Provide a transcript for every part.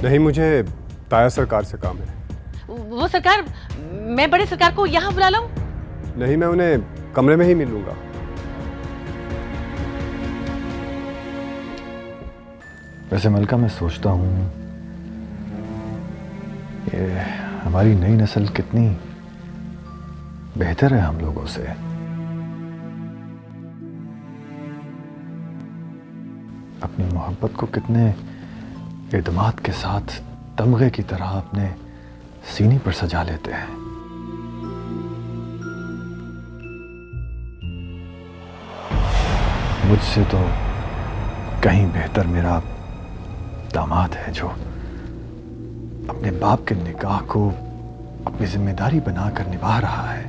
नहीं, मुझे ताया सरकार से काम है। वो सरकार, मैं बड़े सरकार को यहाँ बुला लाऊं? नहीं, मैं उन्हें कमरे में ही मिल लूंगा। वैसे मलका, मैं सोचता हूँ ये हमारी नई नस्ल कितनी बेहतर है हम लोगों से। अपनी मोहब्बत को कितने एतमाद के साथ तमगे की तरह अपने सीने पर सजा लेते हैं। मुझसे तो कहीं बेहतर मेरा दामाद है जो अपने बाप के निकाह को अपनी जिम्मेदारी बनाकर निभा रहा है।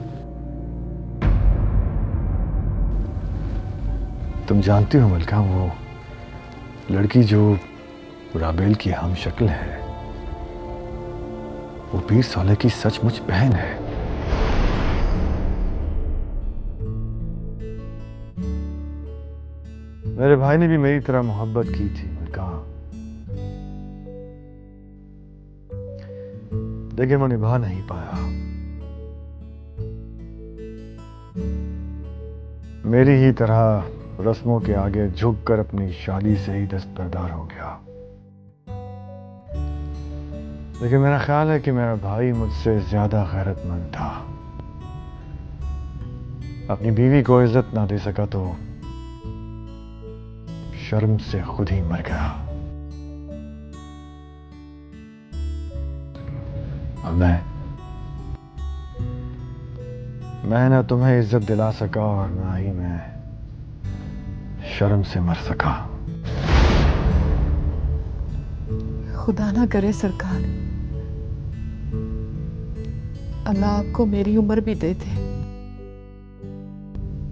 तुम जानती हो मलका, वो लड़की जो राबेल की हम शक्ल है, वो पीर सौले की सचमुच बहन है। मेरे भाई ने भी मेरी तरह मोहब्बत की थी मलका, लेकिन वो निभा नहीं पाया। मेरी ही तरह रस्मों के आगे झुककर अपनी शादी से ही दस्तबरदार हो गया। लेकिन मेरा ख्याल है कि मेरा भाई मुझसे ज्यादा गैरतमंद था। अपनी बीवी को इज्जत ना दे सका तो शर्म से खुद ही मर गया। अब मैं ना तुम्हें इज्जत दिला सका और ना ही मैं शर्म से मर सका। खुदा ना करे सरकार, अल्लाह आपको मेरी उम्र भी दे दे।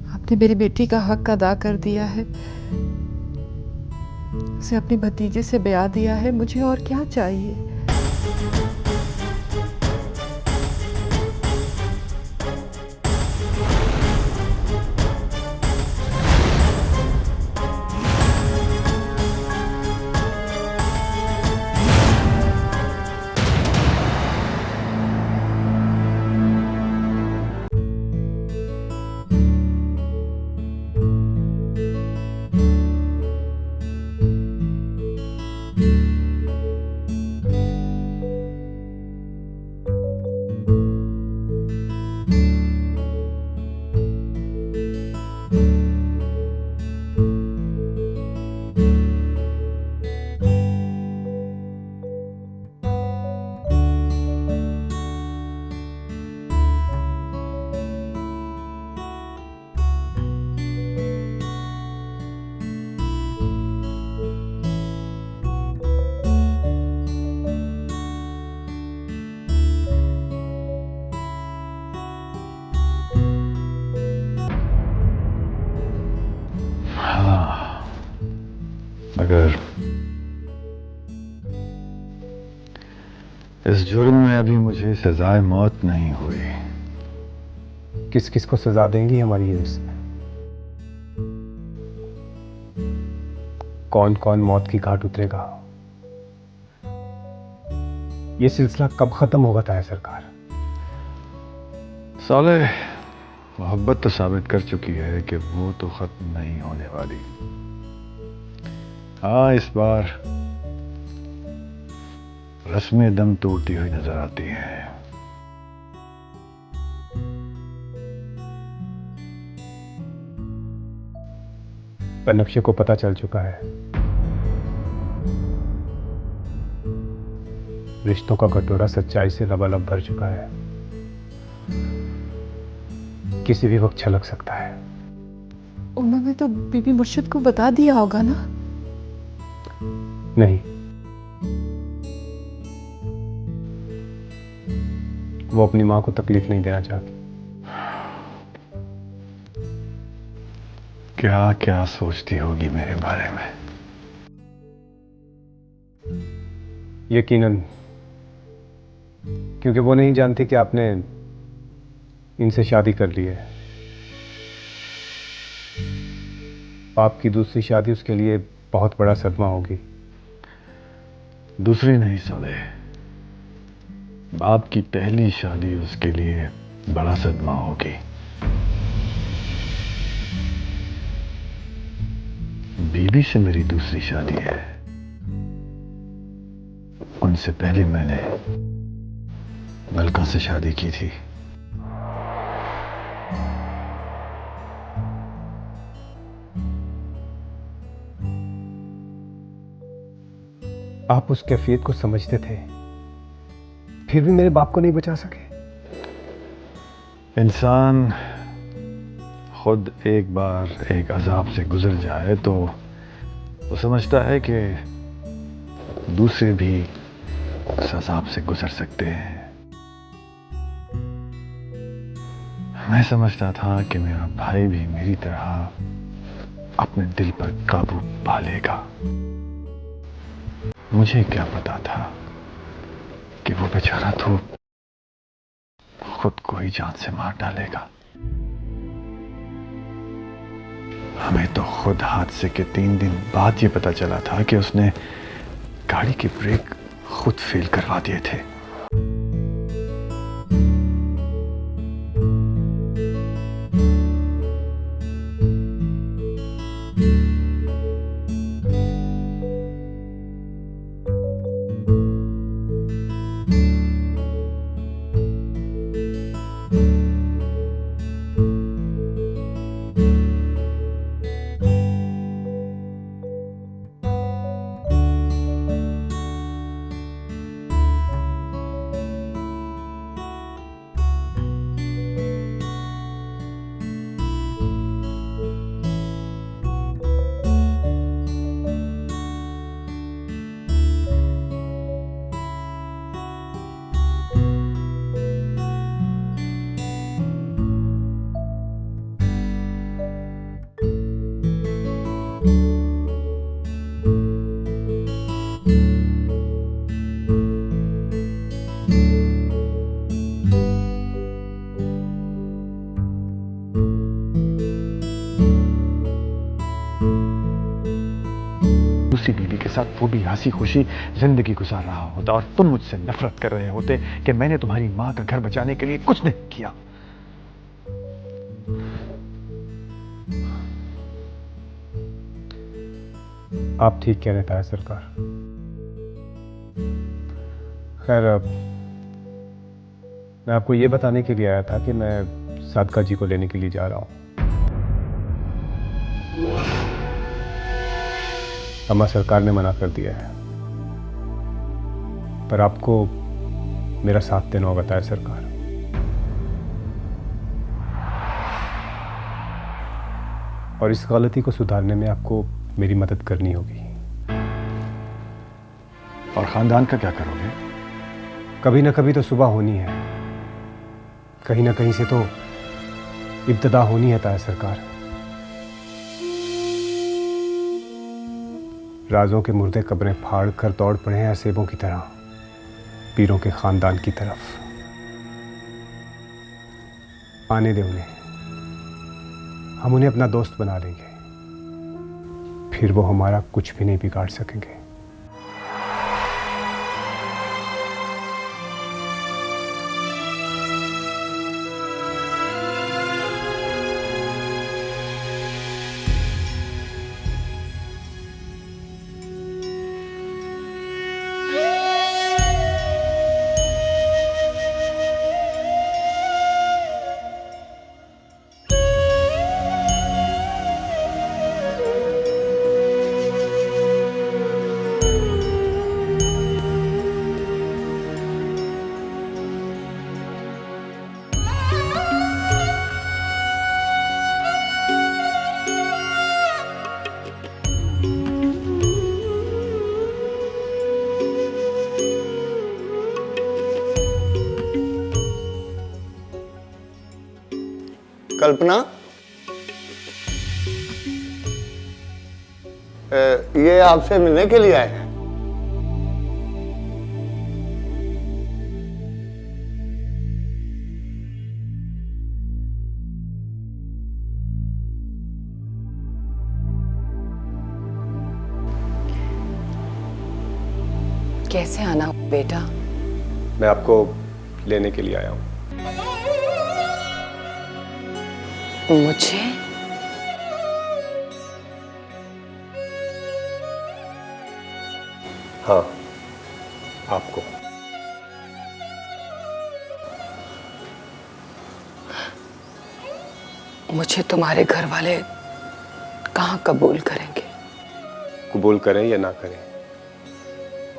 आपने मेरी बेटी का हक अदा कर दिया है, उसे अपनी भतीजे से ब्याह दिया है। मुझे और क्या चाहिए? अगर इस जुर्म में अभी मुझे सजाए मौत नहीं हुई, किस किस को सजा देंगी हमारी ये इसमें? कौन कौन मौत की घाट उतरेगा? ये सिलसिला कब खत्म होगा ताया सरकार? साले मोहब्बत तो साबित कर चुकी है कि वो तो खत्म नहीं होने वाली। हाँ, इस बार रस्में दम तोड़ती हुई नजर आती है। पर नक्शे को पता चल चुका है, रिश्तों का कटोरा सच्चाई से लबालब भर चुका है। किसी भी वक्त छलक सकता है। उन्होंने तो बीबी मुर्शिद को बता दिया होगा ना? नहीं, वो अपनी मां को तकलीफ नहीं देना चाहती। क्या क्या सोचती होगी मेरे बारे में? यकीनन, क्योंकि वो नहीं जानती कि आपने इनसे शादी कर ली है। बाप की दूसरी शादी उसके लिए बहुत बड़ा सदमा होगी। दूसरी नहीं साले, बाप की पहली शादी उसके लिए बड़ा सदमा होगी। बीबी से मेरी दूसरी शादी है। उनसे पहले मैंने मलका से शादी की थी। आप उस कैफियत को समझते थे, फिर भी मेरे बाप को नहीं बचा सके। इंसान खुद एक बार एक अजाब से गुजर जाए तो वो समझता है कि दूसरे भी उस अजाब से गुजर सकते हैं। मैं समझता था कि मेरा भाई भी मेरी तरह अपने दिल पर काबू पा लेगा। मुझे क्या पता था कि वो बेचारा तो खुद को ही जान से मार डालेगा। हमें तो खुद हादसे के 3 दिन बाद ये पता चला था कि उसने गाड़ी के ब्रेक खुद फेल करवा दिए थे। दूसरी बीवी के साथ वो भी हंसी खुशी जिंदगी गुजार रहा होता और तुम मुझसे नफरत कर रहे होते कि मैंने तुम्हारी मां का घर बचाने के लिए कुछ नहीं किया। आप ठीक कह रहे थे सरकार। खैर, अब मैं आपको ये बताने के लिए आया था कि मैं सादका जी को लेने के लिए जा रहा हूं। अम्मा सरकार ने मना कर दिया है, पर आपको मेरा साथ देना होगा ताया सरकार। और इस गलती को सुधारने में आपको मेरी मदद करनी होगी। और खानदान का क्या करोगे? कभी ना कभी तो सुबह होनी है, कहीं ना कहीं से तो इब्तिदा होनी है ताया सरकार। राजों के मुर्दे कब्रें फाड़ कर दौड़ पड़े हैं असेबों की तरह पीरों के खानदान की तरफ। आने दे उन्हें, हम उन्हें अपना दोस्त बना लेंगे, फिर वो हमारा कुछ भी नहीं बिगाड़ सकेंगे। कल्पना, ये आपसे मिलने के लिए आए हैं। कैसे आना हुआ बेटा? मैं आपको लेने के लिए आया हूँ। मुझे? हाँ, आपको। मुझे तुम्हारे घर वाले कहाँ कबूल करेंगे? कबूल करें या ना करें,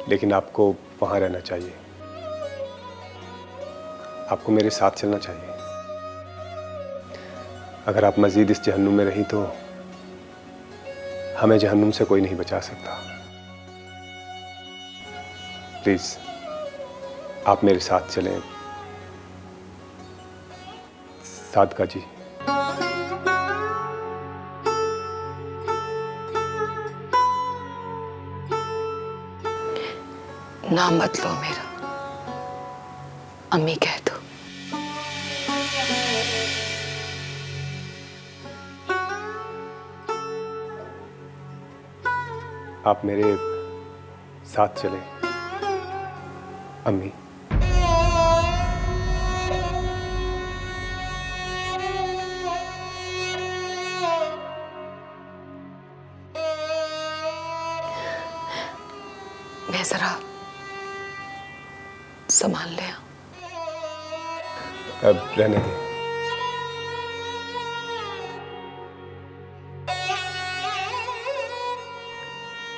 लेकिन आपको वहाँ रहना चाहिए। आपको मेरे साथ चलना चाहिए। अगर आप मजीद इस जहन्नुम में रही तो हमें जहन्नुम से कोई नहीं बचा सकता। प्लीज आप मेरे साथ चलें सादका जी। नाम मत लो मेरा, अम्मी कह दो। आप मेरे साथ चलें अम्मी। मैं जरा संभाल ले। अब रहने दें।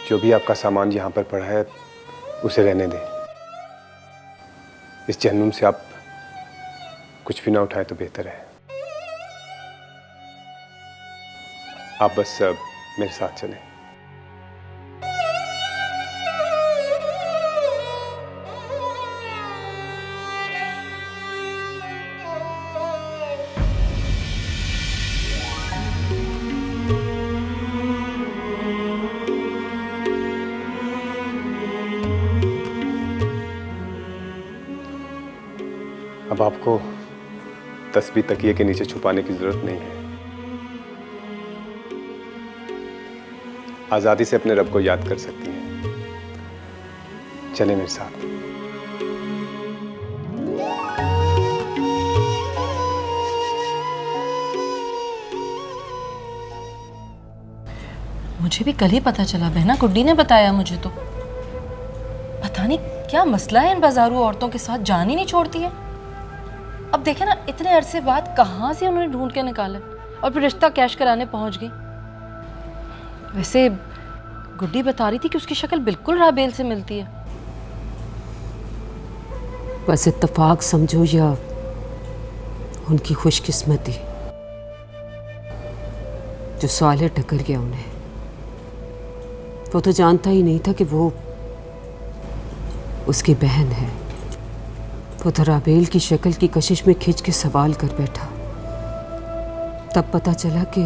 जो भी आपका सामान यहाँ पर पड़ा है उसे रहने दें। इस जहन्नुम से आप कुछ भी ना उठाए तो बेहतर है। आप बस मेरे साथ चलें। अब आपको तस्बीह तकिए के नीचे छुपाने की जरूरत नहीं है। आजादी से अपने रब को याद कर सकती हैं। चलें मेरे साथ। मुझे भी कल ही पता चला, बहना गुड्डी ने बताया मुझे। तो पता नहीं क्या मसला है इन बाजारू औरतों के साथ, जान ही नहीं छोड़ती है। अब देखे ना, इतने अरसे बाद कहाँ से उन्होंने ढूंढ के निकाला और फिर रिश्ता कैश कराने पहुंच गई। वैसे गुड्डी बता रही थी कि उसकी शक्ल बिल्कुल राबेल से मिलती है। बस इत्तेफाक समझो या उनकी खुशकिस्मती, जो साले टकर गया उन्हें। वो तो जानता ही नहीं था कि वो उसकी बहन है। वो तो राबेल की शक्ल की कशिश में खिंच के सवाल कर बैठा। तब पता चला कि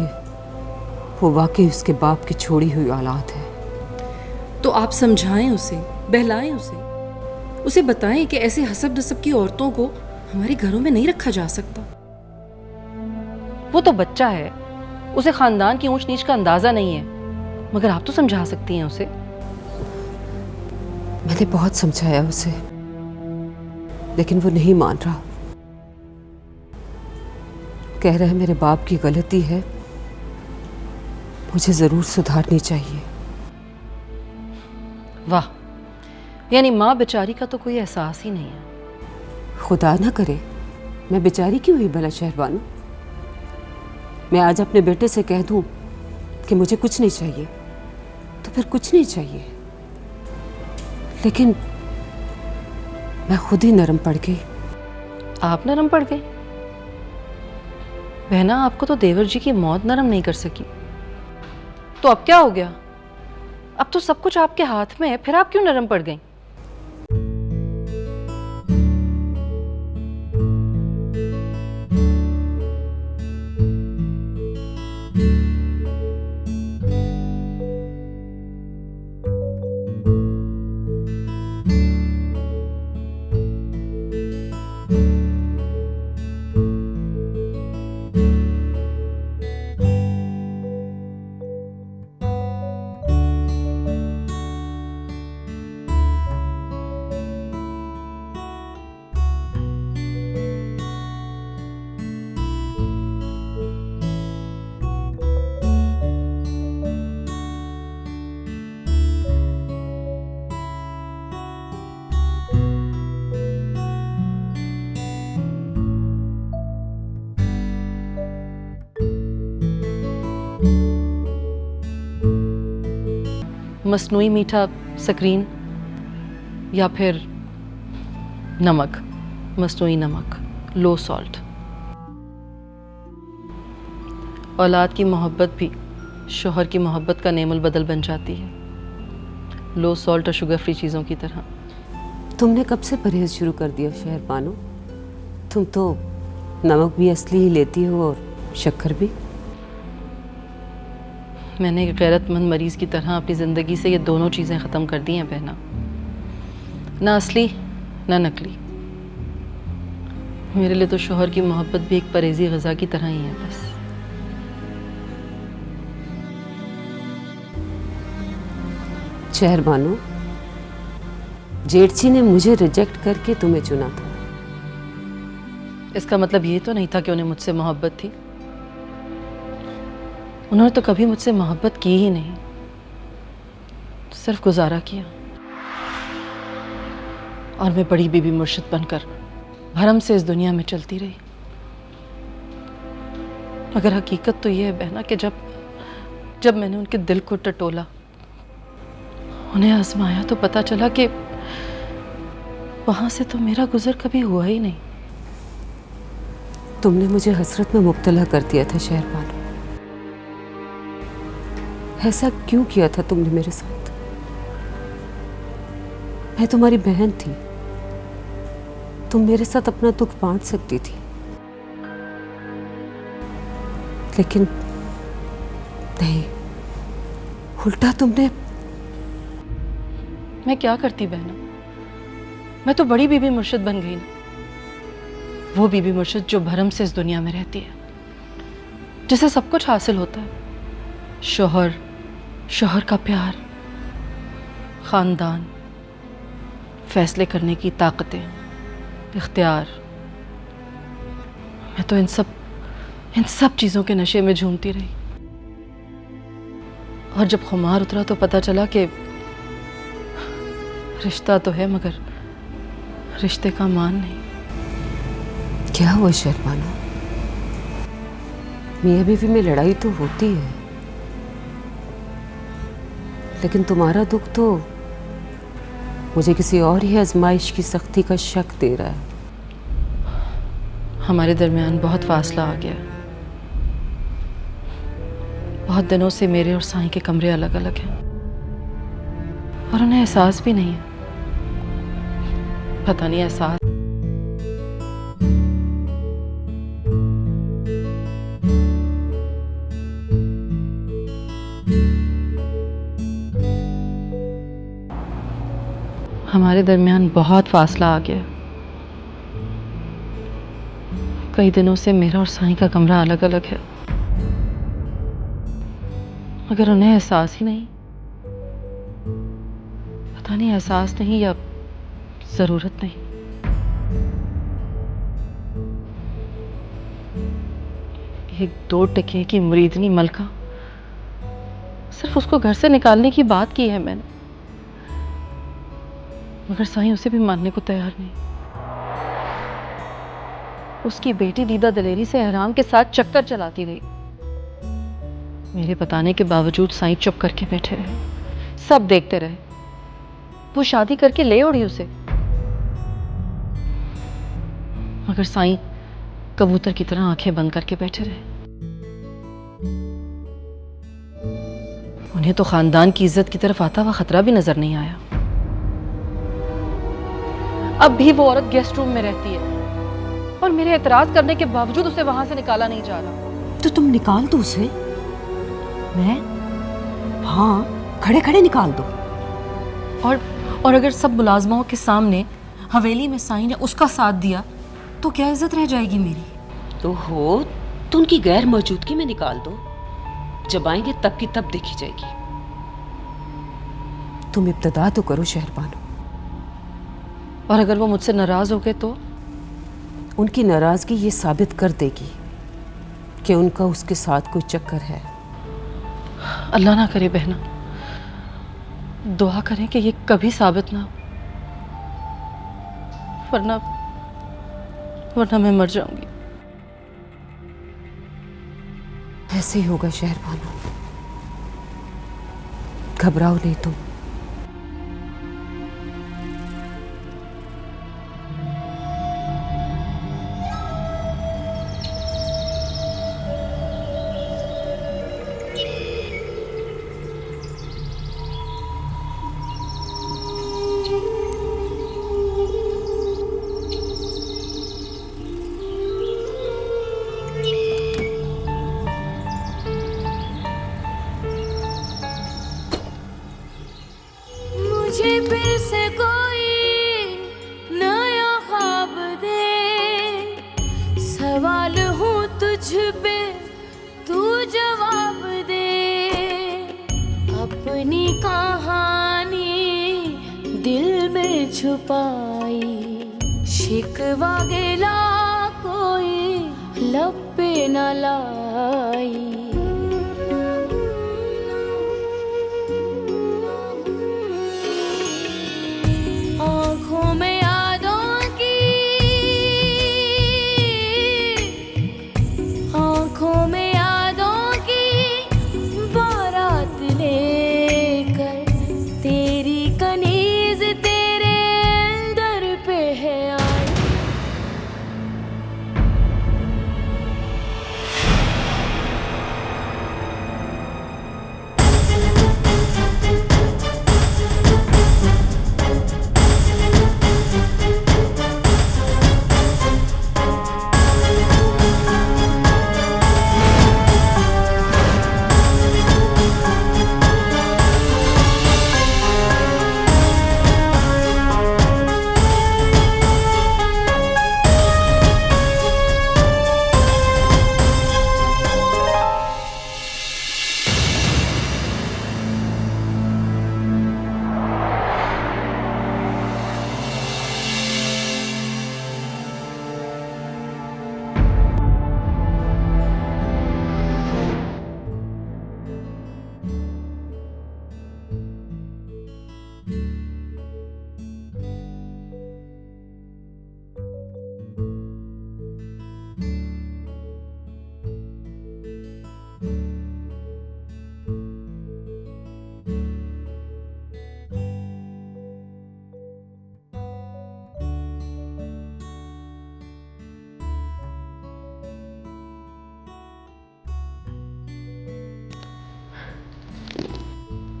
वो वाकई उसके बाप की छोड़ी हुई औलाद है। तो आप समझाएं उसे, बहलाएं उसे बताएं कि ऐसे हसब नसब की औरतों को हमारे घरों में नहीं रखा जा सकता। वो तो बच्चा है, उसे खानदान की ऊंच नीच का अंदाजा नहीं है, मगर आप तो समझा सकती हैं उसे। मैंने बहुत समझाया उसे, लेकिन वो नहीं मान रहा। कह रहा है मेरे बाप की गलती है, मुझे जरूर सुधारनी चाहिए। वाह, यानी माँ बेचारी का तो कोई एहसास ही नहीं है। खुदा ना करे मैं बेचारी क्यों हुई भला शहरबानू। मैं आज अपने बेटे से कह दूं कि मुझे कुछ नहीं चाहिए तो फिर कुछ नहीं चाहिए, लेकिन मैं खुद ही नरम पड़ गई। आप नरम पड़ गई? बहना, आपको तो देवर जी की मौत नरम नहीं कर सकी, तो अब क्या हो गया? अब तो सब कुछ आपके हाथ में है, फिर आप क्यों नरम पड़ गई? मसनूई मीठा स्क्रीन या फिर नमक, मसनूई नमक, लो सॉल्ट। औलाद की मोहब्बत भी शोहर की मोहब्बत का नेमुल बदल बन जाती है, लो सॉल्ट और शुगर फ्री चीज़ों की तरह। तुमने कब से परहेज शुरू कर दिया शहर बानो? तुम तो नमक भी असली ही लेती हो और शक्कर भी। मैंने एक गैरतमंद मरीज की तरह अपनी ज़िंदगी से ये दोनों चीज़ें ख़त्म कर दी हैं बहना, ना असली ना नकली। मेरे लिए तो शोहर की मोहब्बत भी एक परहेज़ी ग़िज़ा की तरह ही है बस। शहर बानो, जेठजी ने मुझे रिजेक्ट करके तुम्हें चुना था। इसका मतलब ये तो नहीं था कि उन्हें मुझसे मोहब्बत थी। उन्होंने तो कभी मुझसे मोहब्बत की ही नहीं, सिर्फ गुजारा किया। और मैं बड़ी बीबी मुर्शिद बनकर भरम से इस दुनिया में चलती रही। मगर हकीकत तो ये है बहना कि जब मैंने उनके दिल को टटोला, उन्हें आजमाया, तो पता चला कि वहां से तो मेरा गुजर कभी हुआ ही नहीं। तुमने मुझे हसरत में मुब्तला कर दिया था शहर बानो। ऐसा क्यों किया था तुमने मेरे साथ? मैं तुम्हारी बहन थी, तुम मेरे साथ अपना दुख बांट सकती थी, लेकिन नहीं, उल्टा तुमने। मैं क्या करती बहना, मैं तो बड़ी बीबी मुर्शिद बन गई ना। वो बीबी मुर्शिद जो भरम से इस दुनिया में रहती है, जिसे सब कुछ हासिल होता है, शोहर का प्यार, खानदान, फैसले करने की ताकतें, इख्तियार। मैं तो इन सब चीज़ों के नशे में झूमती रही। और जब खुमार उतरा तो पता चला कि रिश्ता तो है मगर रिश्ते का मान नहीं। क्या हुआ शहर बानो? मियाँ बीवी में लड़ाई तो होती है, लेकिन तुम्हारा दुख तो मुझे किसी और ही आजमाइश की सख्ती का शक दे रहा है। हमारे दरमियान बहुत फासला आ गया। बहुत दिनों से मेरे और साईं के कमरे अलग अलग हैं और उन्हें एहसास भी नहीं है। पता नहीं एहसास हमारे दरमियान बहुत फासला आ गया। कई दिनों से मेरा और साईं का कमरा अलग अलग है, मगर उन्हें एहसास ही नहीं। पता नहीं एहसास नहीं या जरूरत नहीं। एक 2 टके की मुरीदनी मलका, सिर्फ उसको घर से निकालने की बात की है मैंने, मगर साईं उसे भी मानने को तैयार नहीं। उसकी बेटी दीदा दलेरी से एहराम के साथ चक्कर चलाती रही। मेरे बताने के बावजूद साईं चुप करके बैठे रहे, सब देखते रहे। वो शादी करके ले उड़ी उसे, मगर साईं कबूतर की तरह आंखें बंद करके बैठे रहे। उन्हें तो खानदान की इज्जत की तरफ आता हुआ खतरा भी नजर नहीं आया। अब भी वो औरत गेस्ट रूम में रहती है और मेरे एतराज करने के बावजूद उसे वहां से निकाला नहीं जा रहा। तो तुम निकाल दो उसे। मैं? हाँ, खड़े खड़े निकाल दो। और अगर सब मुलाजमाओं के सामने हवेली में साईं ने उसका साथ दिया तो क्या इज्जत रह जाएगी मेरी? तो उनकी गैर मौजूदगी में निकाल दो। जब आएंगे तब की तब देखी जाएगी। तुम इब्तदा तो करो शहर बानो। और अगर वो मुझसे नाराज हो गए तो? उनकी नाराजगी ये साबित कर देगी कि उनका उसके साथ कोई चक्कर है। अल्लाह ना करे बहना, दुआ करें कि ये कभी साबित ना हो, वरना मैं मर जाऊंगी। ऐसे ही होगा शहरबानो, घबराओ नहीं तुम। मुझे फिर से कोई नया ख्वाब दे, सवाल हूँ तुझ पे तू जवाब दे, अपनी कहानी दिल में छुपाई, शिकवा गिला कोई लब पे न लाई। आँखों में यादों की, आँखों में यादों की बारात लेकर, तेरी कनीज तेरे दर पे है आई।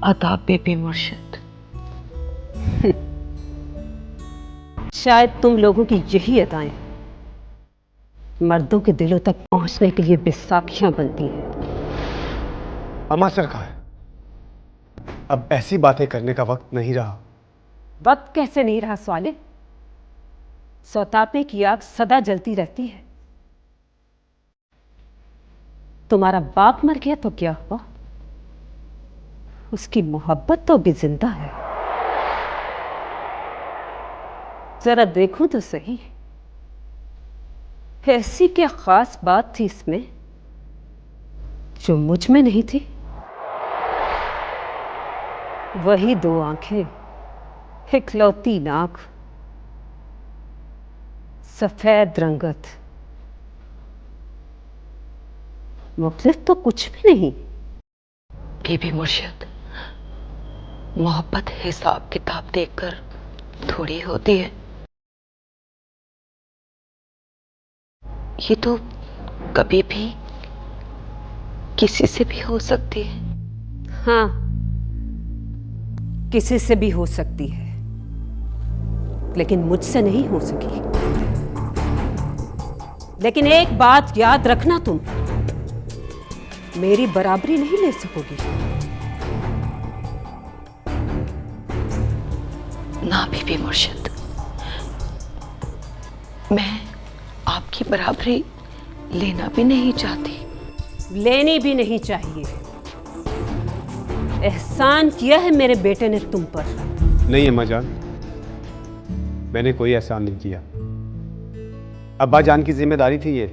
आदाब बेबी मुर्शिद। शायद तुम लोगों की यही अदाएं मर्दों के दिलों तक पहुंचने के लिए बेसाखियां बनती हैं। अम्मा सरकार, अब ऐसी बातें करने का वक्त नहीं रहा। वक्त कैसे नहीं रहा स्वाले? सौतापे की आग सदा जलती रहती है। तुम्हारा बाप मर गया तो क्या हुआ? उसकी मोहब्बत तो भी जिंदा है। जरा देखूं तो सही, ऐसी क्या खास बात थी इसमें जो मुझ में नहीं थी? वही दो आंखें, इकलौती नाक, सफेद रंगत, मुख्तलिफ तो कुछ भी नहीं। बेबी मुर्शिद, मोहब्बत हिसाब किताब देखकर थोड़ी होती है। ये तो कभी भी किसी से भी हो सकती है। हाँ, किसी से भी हो सकती है, लेकिन मुझसे नहीं हो सकी। लेकिन एक बात याद रखना, तुम मेरी बराबरी नहीं ले सकोगी। ना बीबी मुर्शिद, मैं आपकी बराबरी लेना भी नहीं चाहती। लेनी भी नहीं चाहिए। एहसान किया है मेरे बेटे ने तुम पर। नहीं अम्मा जान, मैंने कोई एहसान नहीं किया। अब्बा जान की जिम्मेदारी थी ये,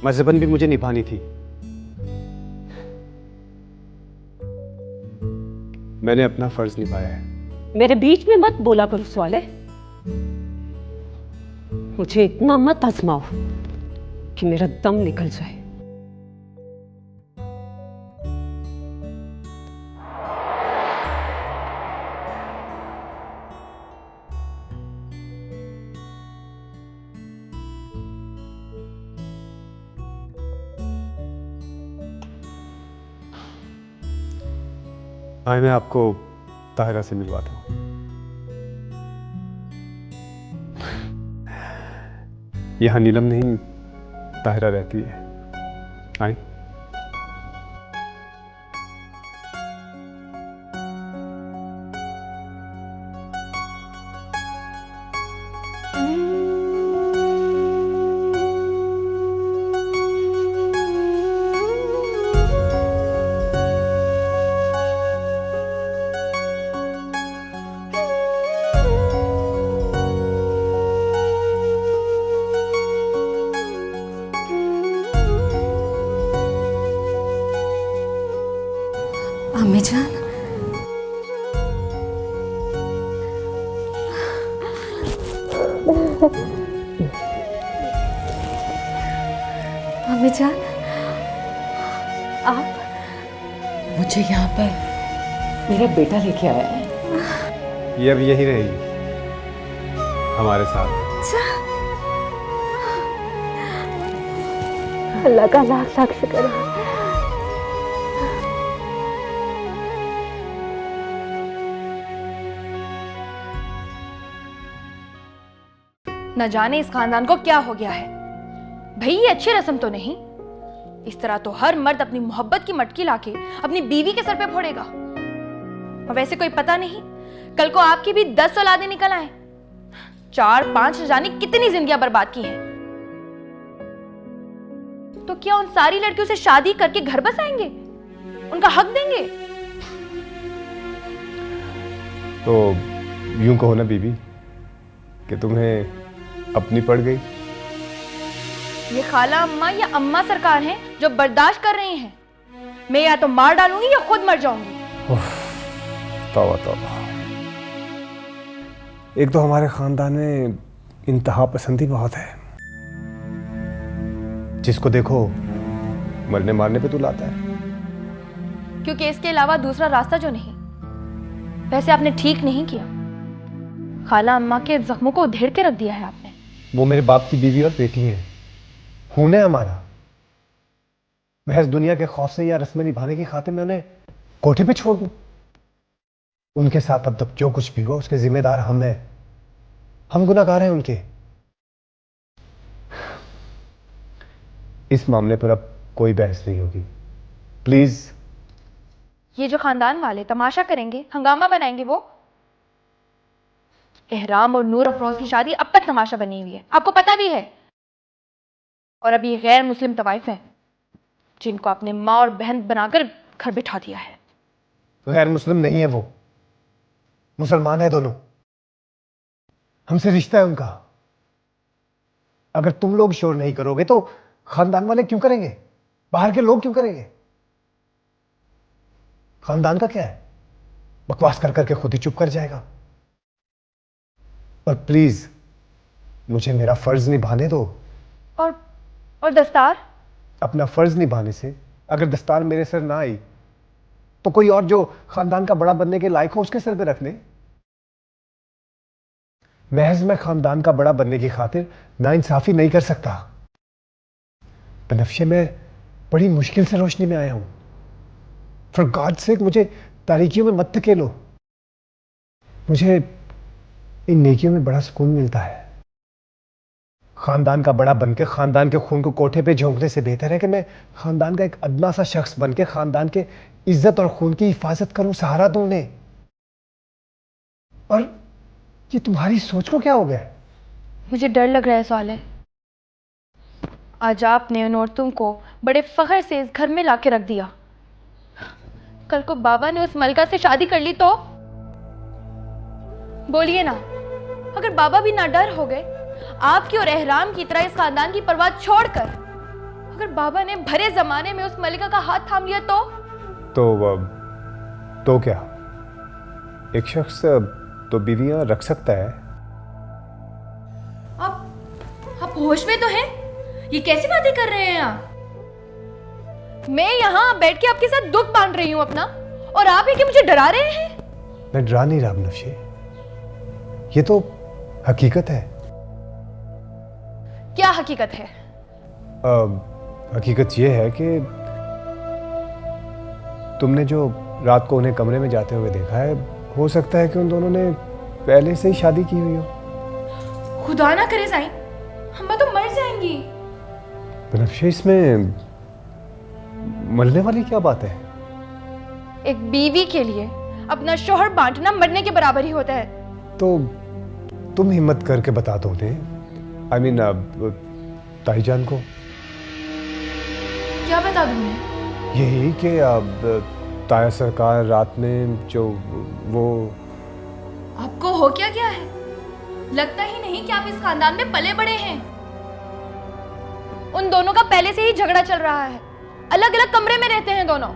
मजहबन भी मुझे निभानी थी। मैंने अपना फर्ज निभाया है। मेरे बीच में मत बोला करो सवाले। मुझे इतना मत आजमाओ कि मेरा दम निकल जाए। आए मैं आपको ताहिरा से मिलवाता हूँ। यहाँ नीलम नहीं, ताहिरा रहती है। आए। अम्मी जान, अम्मी जान, आप? मुझे यहाँ पर मेरा बेटा लेके आया है। ये अब यही रहेगी हमारे साथ। अल्लाह का लाख लाख शुक्र है। न जाने इस खानदान को क्या हो गया है। भाई ये अच्छी रस्म तो नहीं। इस तरह तो हर मर्द अपनी मोहब्बत की मटकी लाके अपनी बीवी के सर पे फोड़ेगा। और वैसे कोई पता नहीं, कल को आपकी भी 10 औलादें निकल आए। 4-5 न जाने कितनी जिंदगियां बर्बाद की हैं। तो क्या उन सारी लड़कियों से शादी करके घर बसाएंगे? उनका हक देंगे? तो यूं कहो ना बीबी कि तुम्हें अपनी पड़ गई। ये खाला अम्मा या अम्मा सरकार हैं जो बर्दाश्त कर रही हैं। मैं या तो मार डालूंगी या खुद मर जाऊंगी। तौबा तौबा। एक तो हमारे खानदान में इंतहा पसंदी बहुत है। जिसको देखो मरने मारने पे तुलाता है। क्योंकि इसके अलावा दूसरा रास्ता जो नहीं। वैसे आपने ठीक नहीं किया। खाला अम्मा के जख्मों को उधेड़ के रख दिया है आपने। वो मेरे बाप की बीवी और बेटी है, खून है हमारा। महज दुनिया के खौफ से या रस्में निभाने की खातिर मैं उन्हें कोठे पे छोड़ दूं? उनके साथ अब तक जो कुछ भी हुआ उसके जिम्मेदार हम हैं। हम गुनहगार हैं उनके। इस मामले पर अब कोई बहस नहीं होगी, प्लीज। ये जो खानदान वाले तमाशा करेंगे, हंगामा बनाएंगे, वो एहराम और नूर अफरोज की शादी अब तक तमाशा बनी हुई है, आपको पता भी है। और अब ये गैर मुस्लिम तवाइफ हैं जिनको आपने माँ और बहन बनाकर घर बिठा दिया है। तो गैर मुस्लिम नहीं है, वो मुसलमान है दोनों। हमसे रिश्ता है उनका। अगर तुम लोग शोर नहीं करोगे तो खानदान वाले क्यों करेंगे? बाहर के लोग क्यों करेंगे? खानदान का क्या है? बकवास कर करके खुद ही चुप कर जाएगा। और प्लीज मुझे मेरा फर्ज निभाने दो। और दस्तार? अपना फर्ज निभाने से अगर दस्तार मेरे सर ना आई तो कोई और जो खानदान का बड़ा बनने के लायक हो उसके सर पे रख ले। महज मैं खानदान का बड़ा बनने की खातिर नाइंसाफी नहीं कर सकता। बनफ्शे मैं बड़ी मुश्किल से रोशनी में आया हूं। फॉर गॉड सेक मुझे तारीकियों में मत धकेलो। मुझे इन नेकियों में बड़ा सुकून मिलता है। खानदान का बड़ा बनके खानदान के खून को कोठे पे झोंकने से बेहतर है कि मैं खानदान का एक अदना सा शख्स बनके खानदान के इज्जत और खून की हिफाजत करूं, सहारा दूं उन्हें। और ये तुम्हारी सोच को क्या हो गया? मुझे डर लग रहा है साले। आज आपने उन औरतों को बड़े फख्र से इस घर में लाके रख दिया। कल को बाबा ने उस मलका से शादी कर ली तो? बोलिए ना, अगर बाबा भी ना डर हो गए आपकी और एहराम की तरह इस खानदान की परवाह छोड़कर, अगर बाबा ने भरे जमाने में उस मलिका का हाथ थाम लिया तो क्या एक शख्स तो बीवियां रख सकता है? आप होश में तो हैं? ये कैसी बातें कर रहे हैं आप? मैं यहाँ बैठ के आपके साथ दुख बांट रही हूँ अपना, और आप है कि मुझे डरा रहे हैं? मैं डरा नहीं रहा बनफ्शे, ये तो हकीकत है। क्या हकीकत है? हकीकत ये है कि तुमने जो रात को उन्हें कमरे में जाते हुए देखा है। हो सकता है कि उन दोनों ने पहले से ही शादी की हुई हो। खुदा ना करे साईं, हम तो मर जाएंगी। बनफ्शे, इसमें मरने वाली क्या बात है? एक बीवी के लिए अपना शोहर बांटना मरने के बराबर ही होता है। तो तुम हिम्मत करके बता दो उन्हें, I mean, ताईजान को। क्या बता दूं मैं? यही कि अब ताया सरकार रात में जो वो आपको हो क्या गया है? लगता ही नहीं कि आप इस खानदान में पले बड़े हैं। उन दोनों का पहले से ही झगड़ा चल रहा है, अलग अलग कमरे में रहते हैं दोनों।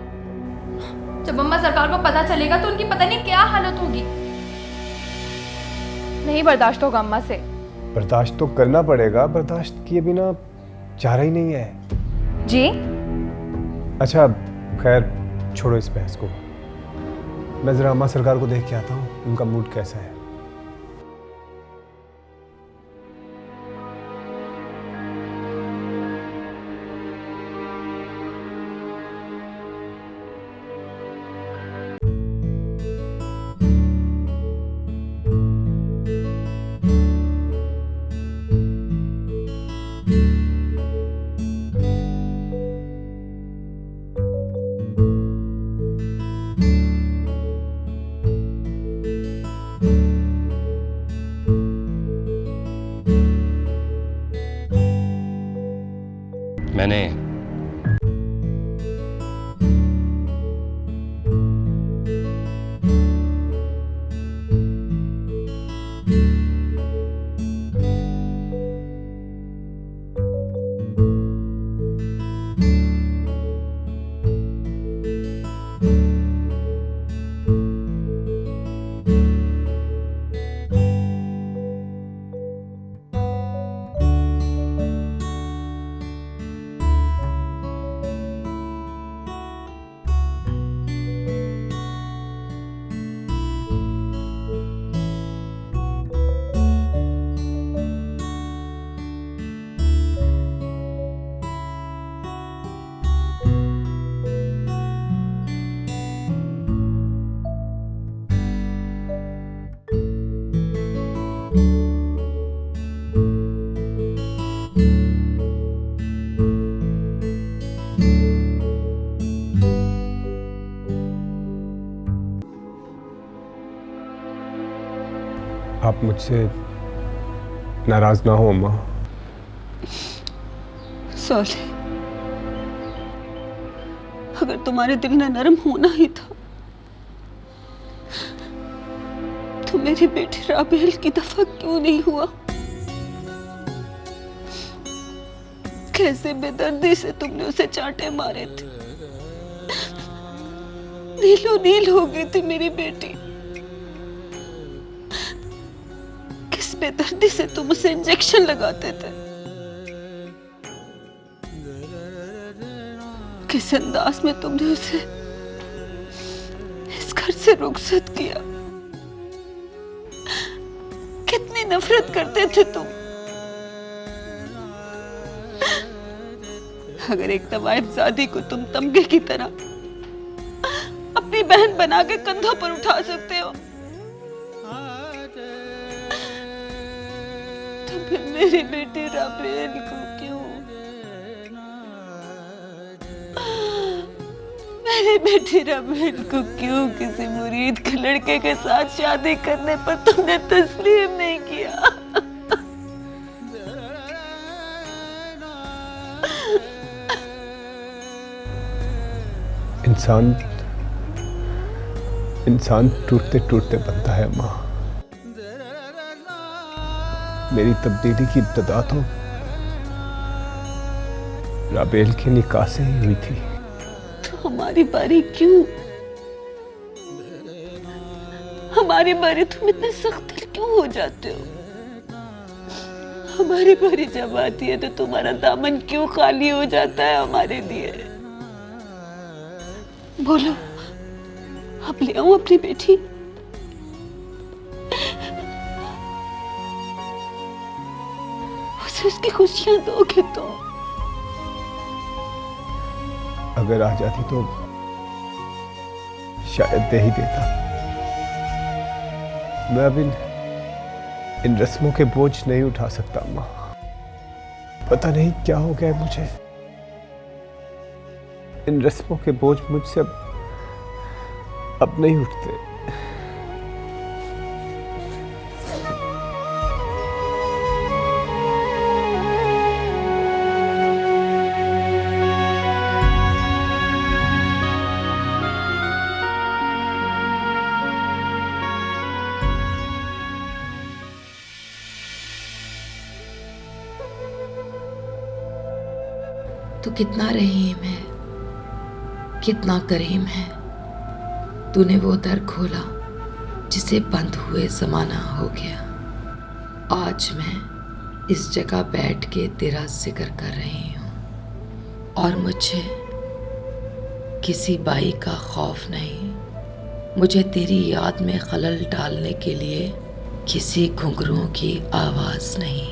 जब अम्मा सरकार को पता चलेगा तो उनकी पता नहीं क्या हालत होगी। नहीं बर्दाश्त होगा अम्मा से। बर्दाश्त तो करना पड़ेगा, बर्दाश्त किए बिना चारा ही नहीं है। जी? अच्छा खैर, छोड़ो इस बहस को। मैं जरा अम्मा सरकार को देख के आता हूँ, उनका मूड कैसा है। मैंने आप मुझसे नाराज ना हो अम्मा। सॉरी, अगर तुम्हारे दिल में नरम होना ही था तो मेरी बेटी राबेल की दफा क्यों नहीं हुआ? कैसे बेदर्दी से तुमने उसे चांटे मारे थे। नीलो नील हो गई थी मेरी बेटी। किस बेदर्दी से तुम उसे इंजेक्शन लगाते थे। किस अंदाज में तुमने उसे इस घर से रुखसत किया। कितनी नफरत करते थे तुम। अगर एक तवाइफजादी को तुम तमगे की तरह अपनी बहन बना के कंधों पर उठा सकते हो तो फिर मेरी बेटी राबेल को क्यों? मेरी बेटी राबेल को क्यों किसी मुरीद के लड़के के साथ शादी करने पर तुमने तस्लीम नहीं किया? इंसान टूटते टूटते बनता है माँ। मेरी तब्दीली की इब्तिदा तो राबेल के निकाह से ही हुई थी। तो हमारी बारी क्यों? हमारी बारी तुम इतने सख्त दिल क्यों हो जाते हो? हमारी बारी जब आती है तो तुम्हारा दामन क्यों खाली हो जाता है हमारे लिए? बोलो, अब ले आऊं अपनी बेटी? उसे उसकी खुशियां दोगे तो? अगर आ जाती तो शायद दे ही देता। मैं अब इन रस्मों के बोझ नहीं उठा सकता अम्मा। पता नहीं क्या हो गया है मुझे। इन रस्मों के बोझ मुझसे अब नहीं उठते। तू कितना रहीम है, कितना करीम है। तूने वो दर खोला जिसे बंद हुए ज़माना हो गया। आज मैं इस जगह बैठ के तेरा जिक्र कर रही हूँ और मुझे किसी बाई का खौफ नहीं। मुझे तेरी याद में खलल डालने के लिए किसी घुंघरुओं की आवाज़ नहीं।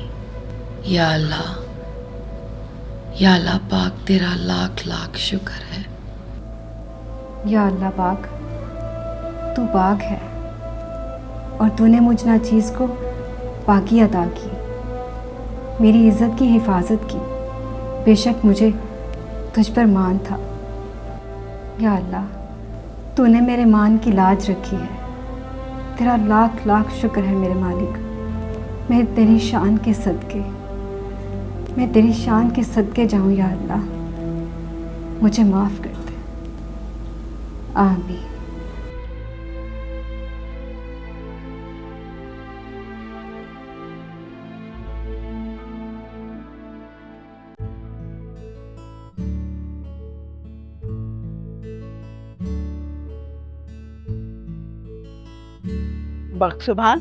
या अल्लाह पाक, तेरा लाख लाख शुक्र है। या अल्लाह पाक, तू पाक है और तूने मुझ नाचीज़ को पाकी अता की, मेरी इज़्ज़त की हिफाजत की। बेशक मुझे तुझ पर मान था। या अल्लाह, तूने मेरे मान की लाज रखी है। तेरा लाख लाख शुक्र है मेरे मालिक। मैं तेरी शान के सदके जाऊँ। या अल्लाह, मुझे माफ़ कर दे। आमीन। बख्शुभान,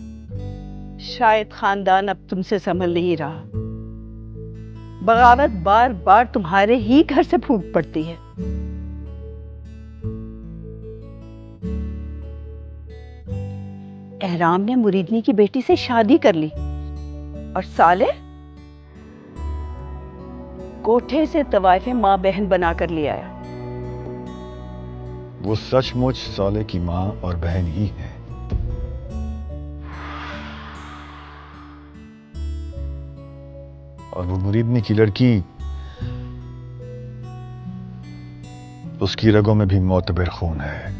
शायद खानदान अब तुमसे संभल नहीं रहा। बगावत बार बार तुम्हारे ही घर से फूट पड़ती है। एहराम ने मुरीदनी की बेटी से शादी कर ली और साले कोठे से तवाइफे माँ बहन बनाकर ले आया। वो सचमुच साले की माँ और बहन ही है। और वो मुरीदनी की लड़की, उसकी रगों में भी मोतबर खून है।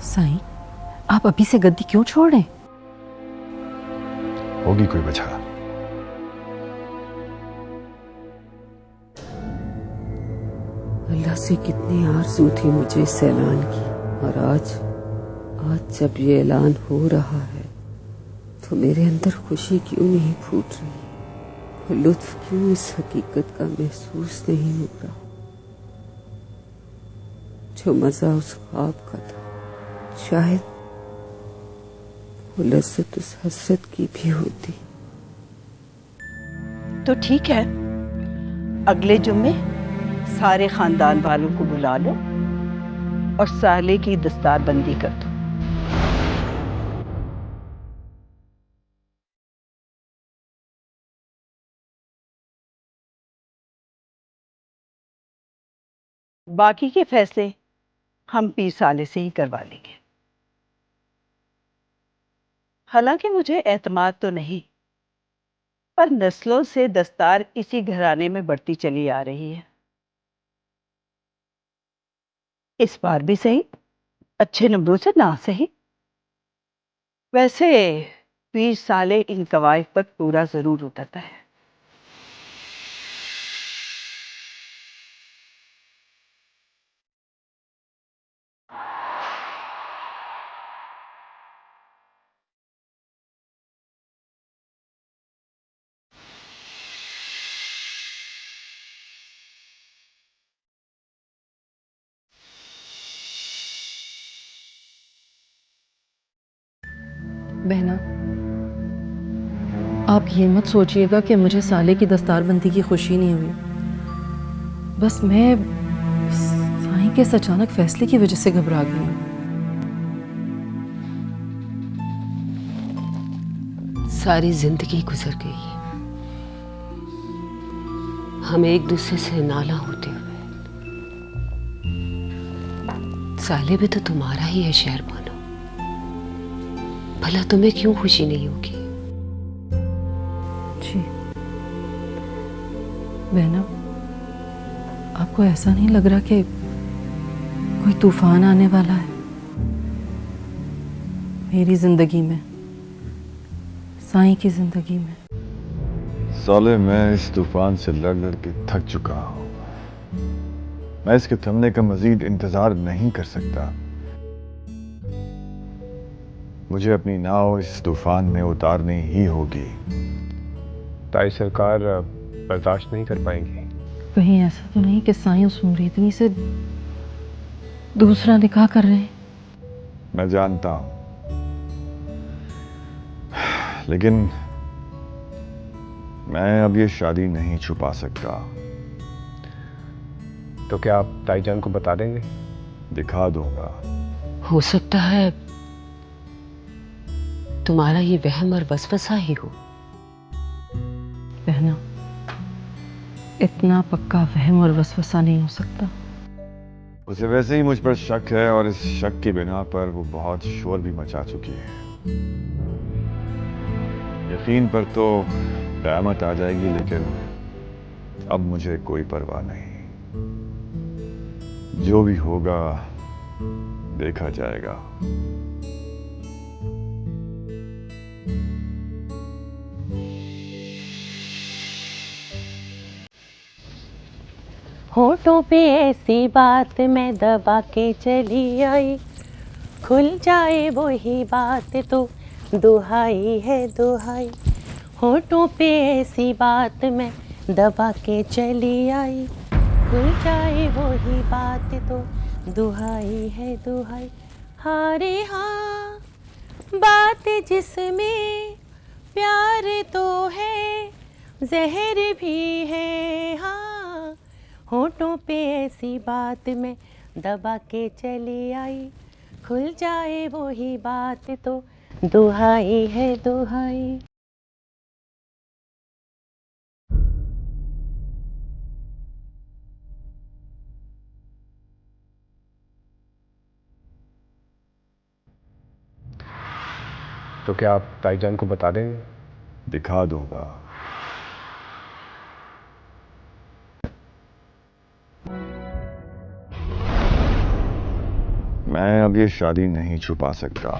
साईं, आप अभी से गद्दी क्यों छोड़ रहे हैं? होगी कोई वजह। अल्लाह से कितनी आरज़ू थी मुझे इस ऐलान की, और आज जब ये ऐलान हो रहा है तो मेरे अंदर खुशी क्यों नहीं फूट रही, और लुत्फ क्यों इस हकीकत का महसूस नहीं हो रहा। जो मजा उस ख्वाब का था, शायद वो लज्जत उस हसरत की भी होती। तो ठीक है, अगले जुम्मे सारे खानदान वालों को बुला लो और साले की दस्तारबंदी कर दो। बाकी के फैसले हम पीर साले से ही करवा लेंगे। हालांकि मुझे एतमाद तो नहीं, पर नस्लों से दस्तार इसी घराने में बढ़ती चली आ रही है। इस बार भी सही, अच्छे नंबरों से ना सही। वैसे पीर साले इन कवायद पर पूरा जरूर उतरता है। बहना, आप ये मत सोचिएगा कि मुझे साले की दस्तारबंदी की खुशी नहीं हुई। बस मैं साईं के इस अचानक फैसले की वजह से घबरा गई हूँ। सारी जिंदगी गुजर गई, हम एक दूसरे से नाला होते हुए। साले भी तो तुम्हारा ही है शहरबानो, भला तुम्हें क्यों खुशी नहीं होगी? जी बहना, आपको ऐसा नहीं लग रहा कि कोई तूफान आने वाला है मेरी जिंदगी में, साईं की जिंदगी में? साले, मैं इस तूफान से लड़ लड़ के थक चुका हूं। मैं इसके थमने का मजीद इंतजार नहीं कर सकता। मुझे अपनी नाव इस तूफान में उतारनी ही होगी। ताई सरकार बर्दाश्त नहीं कर पाएंगी। कहीं ऐसा तो नहीं कि साईं उस मुरीदनी से दूसरा निकाह कर रहे हैं? मैं जानता हूं, लेकिन मैं अब ये शादी नहीं छुपा सकता। तो क्या आप ताईजान को बता देंगे? दिखा दूंगा। हो सकता है तुम्हारा ये वहम और वसवसा ही हो। बहना, इतना पक्का वहम और वसवसा नहीं हो सकता। उसे वैसे ही मुझ पर शक है, और इस शक की बिना पर वो बहुत शोर भी मचा चुकी है। यकीन पर तो क़यामत आ जाएगी, लेकिन अब मुझे कोई परवाह नहीं। जो भी होगा देखा जाएगा। होठों पे ऐसी बात मैं दबा के चली आई, खुल जाए वही बात तो दुहाई है दुहाई। होठों पे ऐसी बात मैं दबा के चली आई, खुल जाए वही बात तो दुहाई है दुहाई। हारे हाँ, बात जिसमें प्यार तो है, जहर भी है। हाँ, होठों पे ऐसी बात मैं दबा के चली आई, खुल जाए वही बात तो दुहाई है दुहाई। तो क्या आप ताईजान को बता देंगे? दिखा दूंगा। मैं अब ये शादी नहीं छुपा सकता।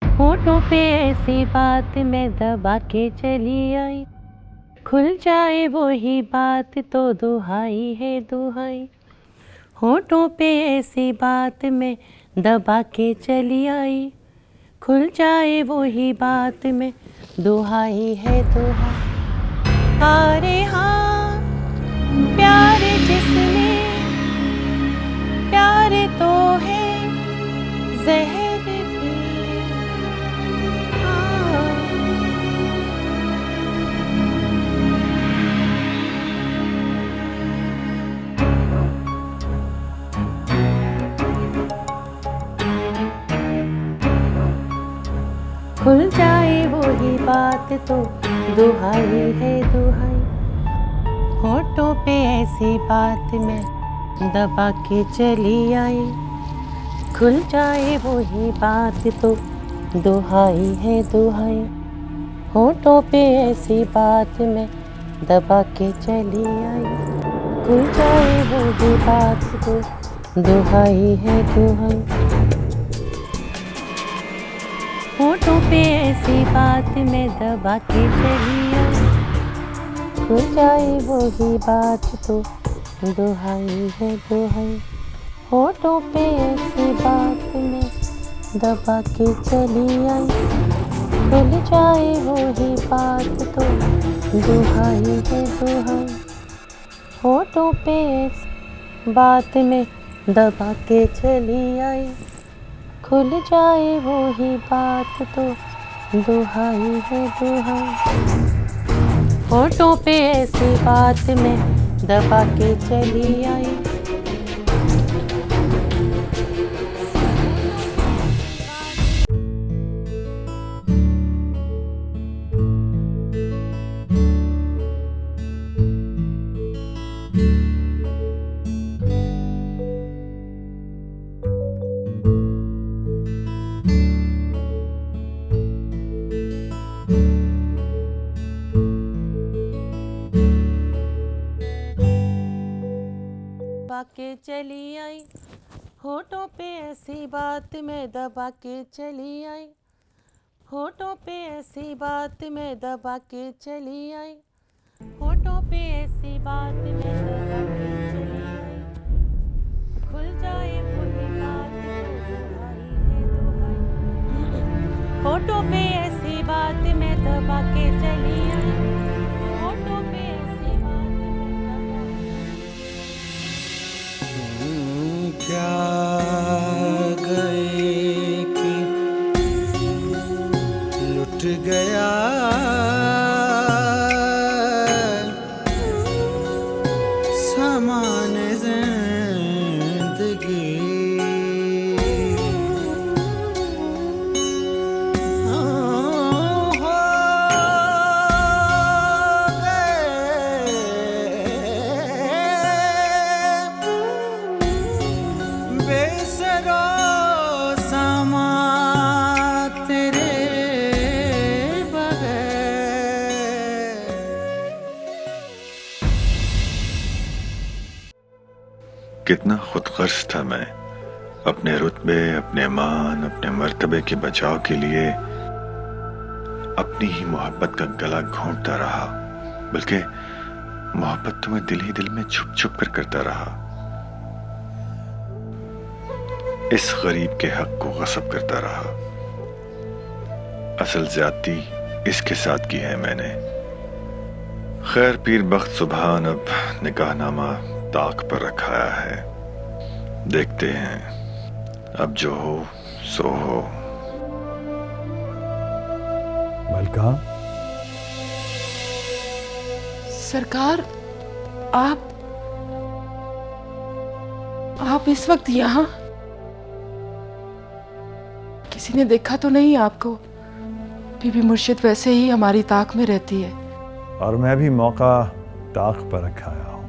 होठों पे ऐसी बात मैं दबा के चली आई, खुल जाए वो ही बात तो दुहाई है दुहाई। होठों पे ऐसी बात मैं दबा के चली आई, खुल जाए वो ही बात में दुहाई है दुहाई। अरे हाँ प्यार जिसने, प्यार तो है जहर भी। खुल जाए वो ही बात तो दुहाई है दुहाई। होठों पे ऐसी बात मैं दबा के चली आई, खुल जाए वो ही बात तो दुहाई है दुहाई। होठों पे ऐसी बात मैं दबा के चली आई, खुल जाए वो ही बात तो दुहाई है दुहाई। होठों पे ऐसी बात मैं दबा के चली आई, खुल जाए वो ही बात तो दुहाई है दुहाई। होठों पे ऐसी बात मैं दबा के चली आई, खुल जाए वो ही बात तो दुहाई है दुहाई। होठों पे ऐसी बात मैं दबा के चली आई, खुल जाए वो ही बात तो दुहाई है दुहाई। होठों पे ऐसी बात मैं दबा के चली आई, दबा के चली आई। होठों पे ऐसी बात मैं दबा के चली आई, होठों पे ऐसी बात मैं दबा के चली आई। होठों पे ऐसी बात मैं दबा के चली आई, खुल जाए वही बात तो दुहाई है दुहाई। होठों पे ऐसी बात मैं दबा के चली आई, होठों पे ऐसी बात मैं क्या गए कि लुट गया सामान जिंदगी। कितना खुदगर्ज था मैं, अपने रुतबे, अपने मान, अपने मर्तबे के बचाव के लिए अपनी ही मोहब्बत का गला घोंटता रहा, बल्कि मोहब्बत तो मैं दिल ही दिल में छुप छुप कर करता रहा। इस गरीब के हक को गस्ब करता रहा। असल ज्यादती इसके साथ की है मैंने। खैर पीर बख्त सुभान अब निकाहनामा ताक पर रखाया है, देखते हैं अब जो हो सो हो। मलका, सरकार, आप इस वक्त यहाँ? किसी ने देखा तो नहीं आपको? बीबी मुर्शिद वैसे ही हमारी ताक में रहती है। और मैं भी मौका ताक पर रखाया हूँ।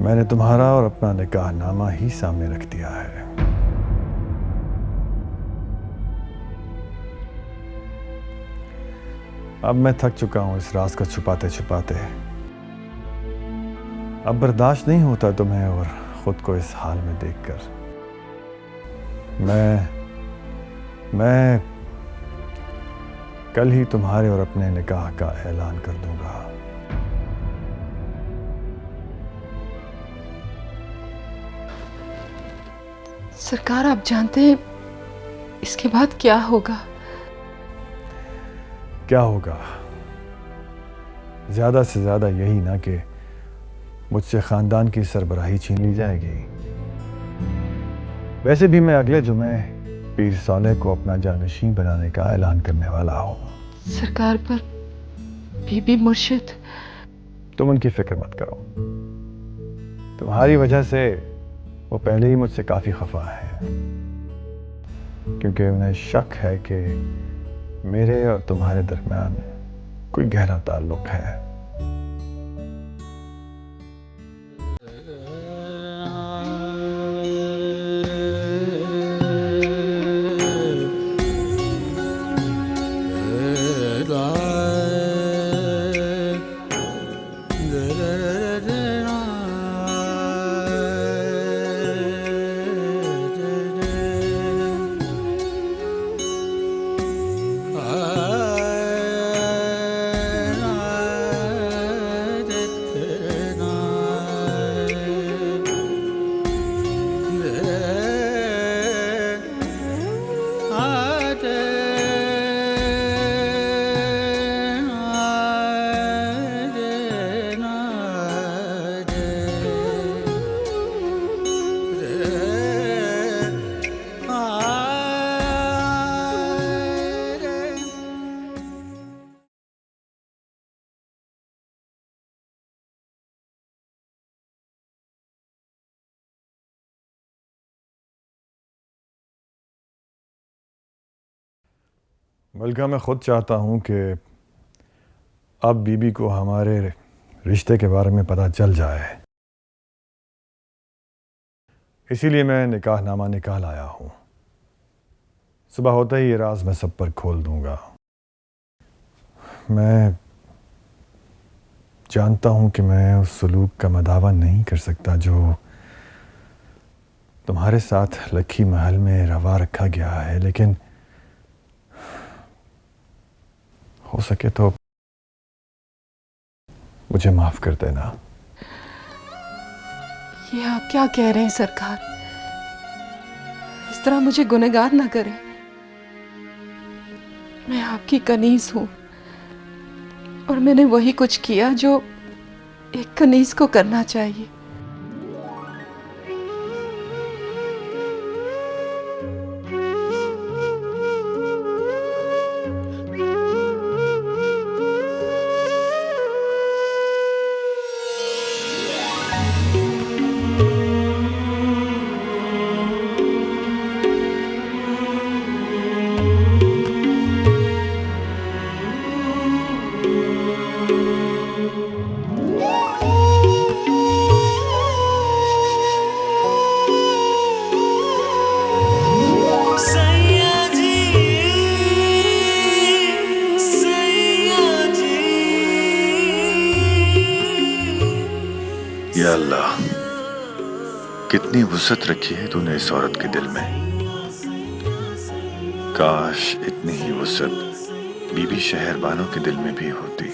मैंने तुम्हारा और अपना निकाहनामा ही सामने रख दिया है। अब मैं थक चुका हूं इस राज को छुपाते छुपाते। अब बर्दाश्त नहीं होता तुम्हें और खुद को इस हाल में देखकर। मैं कल ही तुम्हारे और अपने निकाह का ऐलान कर दूंगा। सरकार, आप जानते हैं इसके बाद क्या होगा? क्या होगा? ज्यादा से ज्यादा यही ना कि मुझसे खानदान की सरबराही छीन ली जाएगी। वैसे भी मैं अगले जुमे पीर सालेह को अपना जानशीन बनाने का ऐलान करने वाला हूँ। सरकार, पर बीबी मुर्शिद। तुम उनकी फिक्र मत करो। तुम्हारी वजह से वो पहले ही मुझसे काफी खफा है, क्योंकि उन्हें शक है कि मेरे और तुम्हारे दरमियान कोई गहरा ताल्लुक है। मलका, मैं खुद चाहता हूं कि अब बीबी को हमारे रिश्ते के बारे में पता चल जाए। इसीलिए मैं निकाहनामा निकाल आया हूं। सुबह होते ही ये राज मैं सब पर खोल दूंगा। मैं जानता हूं कि मैं उस सलूक का मदावा नहीं कर सकता जो तुम्हारे साथ लखी महल में रवा रखा गया है, लेकिन हो सके तो मुझे माफ कर देना। ये आप क्या कह रहे हैं सरकार? इस तरह मुझे गुनहगार ना करें। मैं आपकी कनीज हूं और मैंने वही कुछ किया जो एक कनीज को करना चाहिए। या अल्लाह, कितनी वुसअत रखी है तूने इस औरत के दिल में। काश इतनी ही वुसअत बीबी शहरबानों के दिल में भी होती।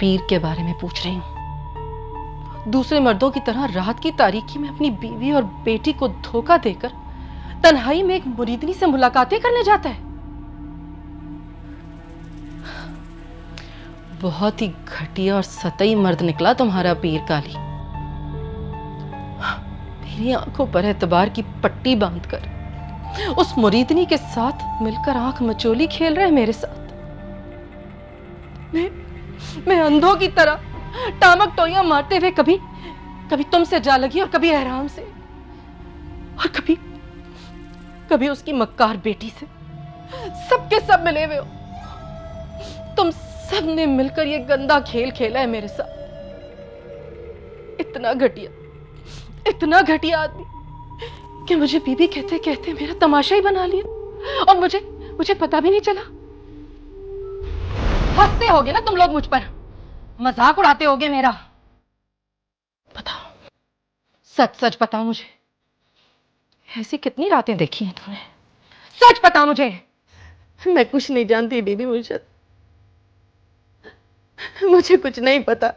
पीर के बारे में पूछ रही हूँ। दूसरे मर्दों की तरह रात की तारीकी में अपनी बीवी और बेटी को धोखा देकर तन्हाई में एक मुरीदनी से मुलाकातें करने जाता है। बहुत ही घटिया और सतई मर्द निकला तुम्हारा पीर काली। मेरी आंखों पर एतबार की पट्टी बांधकर उस मुरीदनी के साथ मिलकर आंख मचोली खेल रहे मेरे साथ। मैं अंधों की तरह टामक टोइयां मारते हुए कभी कभी तुमसे जा लगी और कभी एहराम से और कभी उसकी मक्कार बेटी से। सबके सब मिले हुए हो। तुम सब ने मिलकर ये गंदा खेल खेला है मेरे साथ। इतना घटिया आदमी कि मुझे बीबी कहते कहते मेरा तमाशा ही बना लिया और मुझे पता भी नहीं चला। हंसते होगे ना तुम लोग मुझ पर, मजाक उड़ाते होगे मेरा। बताओ, सच सच बताओ मुझे, ऐसी कितनी रातें देखी हैं तुमने? सच बताओ मुझे। मैं कुछ नहीं जानती बीबी मुर्शद, मुझे कुछ नहीं पता,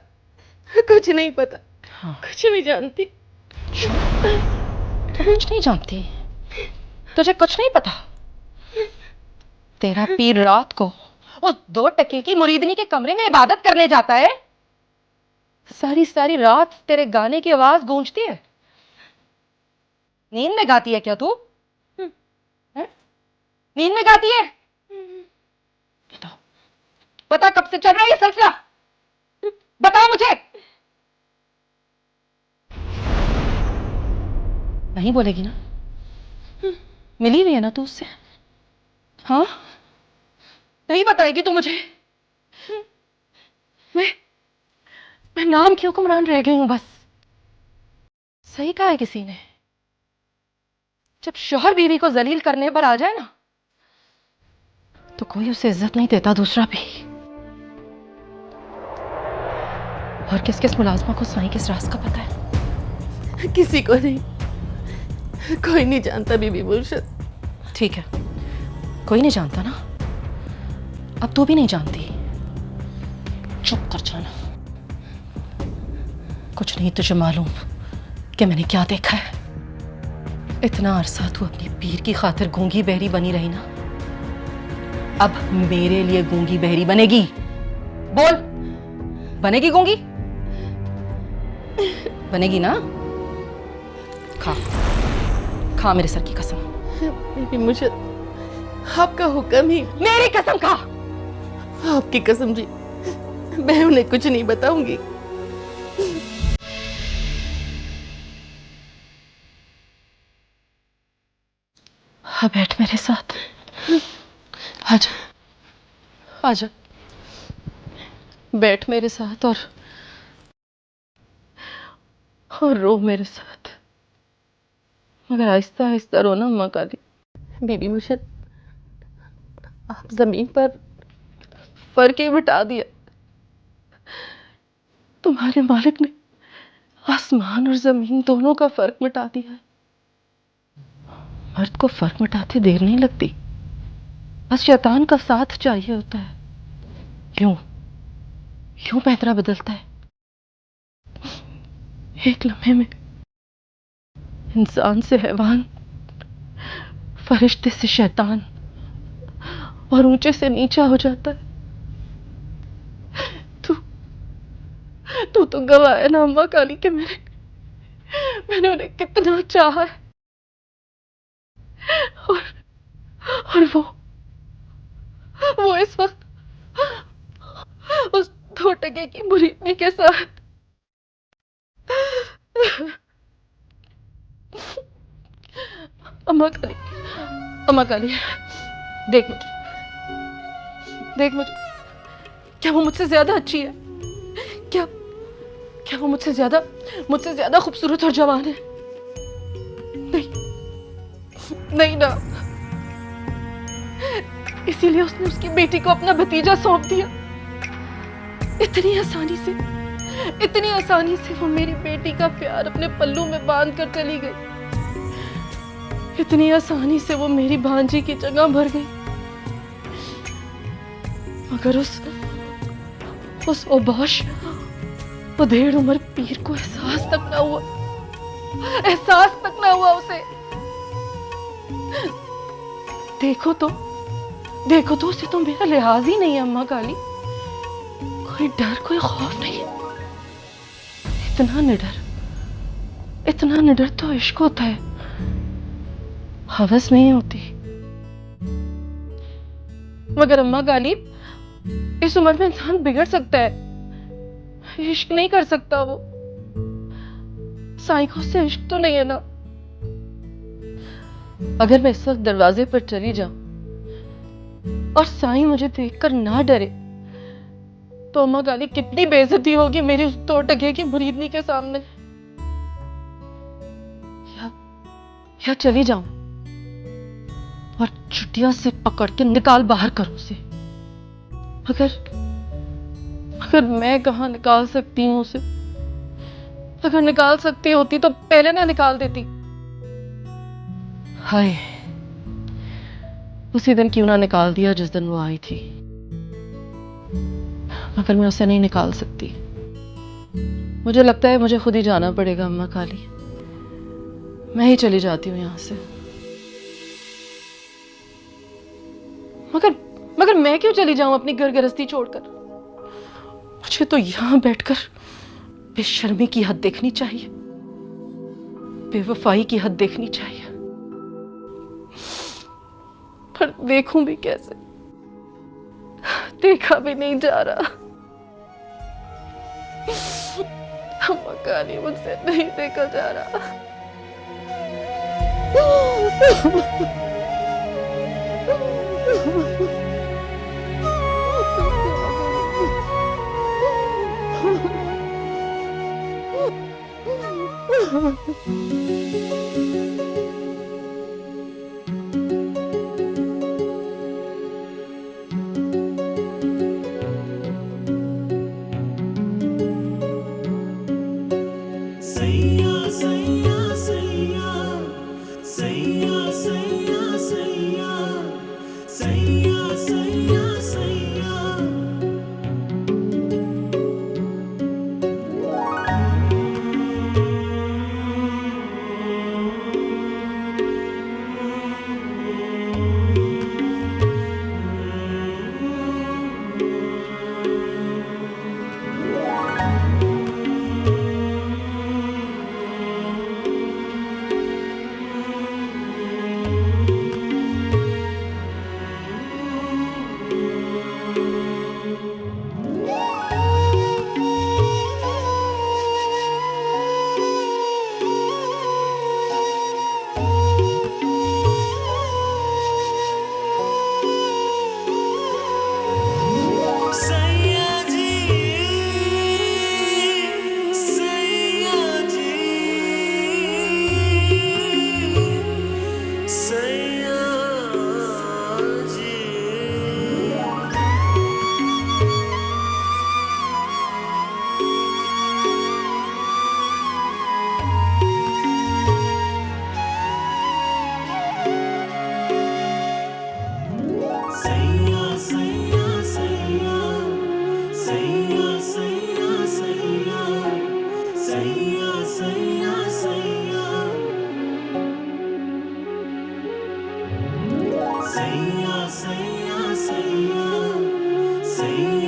कुछ नहीं पता। हाँ। कुछ नहीं जानती। तो कुछ नहीं जानती? तुझे कुछ नहीं पता? तेरा पीर रात को उस 2 टके की मुरीदनी के कमरे में इबादत करने जाता है। सारी सारी रात तेरे गाने की आवाज गूंजती है। नींद में गाती है क्या तू? नींद में गाती है? बताओ, बता कब से चल रहा है ये सिलसिला? बताओ मुझे। नहीं बोलेगी ना? मिली हुई है ना तू उससे? हाँ, नहीं बताएगी तू मुझे? मैं नाम की हुक्मरान रह गई हूं बस। सही कहा है किसी ने, जब शौहर बीवी को जलील करने पर आ जाए ना तो कोई उसे इज्जत नहीं देता, दूसरा भी। और किस किस मुलाजमा को साईं किस राज का पता है? किसी को नहीं, कोई नहीं जानता बीबी मुर्शद। ठीक है, कोई नहीं जानता ना, अब तू भी नहीं जानती। चुप कर जाना। कुछ नहीं तुझे मालूम कि मैंने क्या देखा है। इतना अरसा तू अपनी पीर की खातिर गूंगी बहरी बनी रही ना, अब मेरे लिए गूंगी बहरी बनेगी। बोल, बनेगी गूंगी? बनेगी ना? खा मेरे सर की कसम। बीबी मुर्शद, आपका हुक्म ही। मेरी कसम खा। आपकी कसम जी, मैं उन्हें कुछ नहीं बताऊंगी। हाँ, बैठ मेरे साथ। आजा, आजा, बैठ मेरे साथ और रो मेरे साथ, मगर आहिस्ता आहिस्ता रोना अम्मा काली। बीबी मुर्शद, आप जमीन पर फर्क ही मिटा दिया। तुम्हारे मालिक ने आसमान और जमीन दोनों का फर्क मिटा दिया है। मर्द को फर्क मिटाते देर नहीं लगती, बस शैतान का साथ चाहिए होता है। यूं पैतरा बदलता है। एक लम्हे में इंसान से हैवान, फरिश्ते से शैतान और ऊंचे से नीचा हो जाता है। तू तो गवाह है ना अम्मा काली के मैंने उन्हें कितना चाहा है। और वो इस वक्त उस 2 टके की मुरीदनी के साथ। अम्मा काली, देख मुझे, क्या वो मुझसे ज्यादा अच्छी है? क्या वो मुझसे ज्यादा खूबसूरत और जवान है? नहीं ना, इसीलिए उसने उसकी बेटी को अपना भतीजा सौंप दिया। इतनी आसानी से वो मेरी बेटी का प्यार अपने पल्लू में बांध कर चली गई। इतनी आसानी से वो मेरी भांजी की जगह भर गई। मगर उस ओबाश उधेड़ उम्र पीर को एहसास तक ना हुआ, एहसास तक ना हुआ उसे। देखो तो उसे तो मेरा लिहाज ही नहीं है अम्मा काली। कोई डर कोई खौफ नहीं। इतना निडर तो इश्क होता है, हवस नहीं होती। मगर अम्मा काली, इस उम्र में इंसान बिगड़ सकता है, इश्क नहीं कर सकता वो। साईं को उससे इश्क तो नहीं है ना। अगर मैं इस वक्त दरवाजे पर चली जाऊं और साईं मुझे देखकर ना डरे तो अम्मा काली कितनी बेइज्जती होगी मेरी उस 2 टके की मुरीदनी के सामने। या चली जाऊं और चुटिया से पकड़ के निकाल बाहर करूं उसे। अगर मैं कहां निकाल सकती हूं उसे? अगर निकाल सकती होती तो पहले ना निकाल देती। हाय, उसी दिन क्यों ना निकाल दिया जिस दिन वो आई थी। मगर मैं उसे नहीं निकाल सकती। मुझे लगता है मुझे खुद ही जाना पड़ेगा अम्मा काली। मैं ही चली जाती हूँ यहाँ से। मगर मैं क्यों चली जाऊं अपनी घर गृहस्थी छोड़कर? मुझे तो यहाँ बैठकर बेशर्मी की हद देखनी चाहिए, बेवफाई की हद देखनी चाहिए। पर देखूं भी कैसे? देखा भी नहीं जा रहा। अम्मा काली, मुझसे नहीं देखा जा रहा। सैया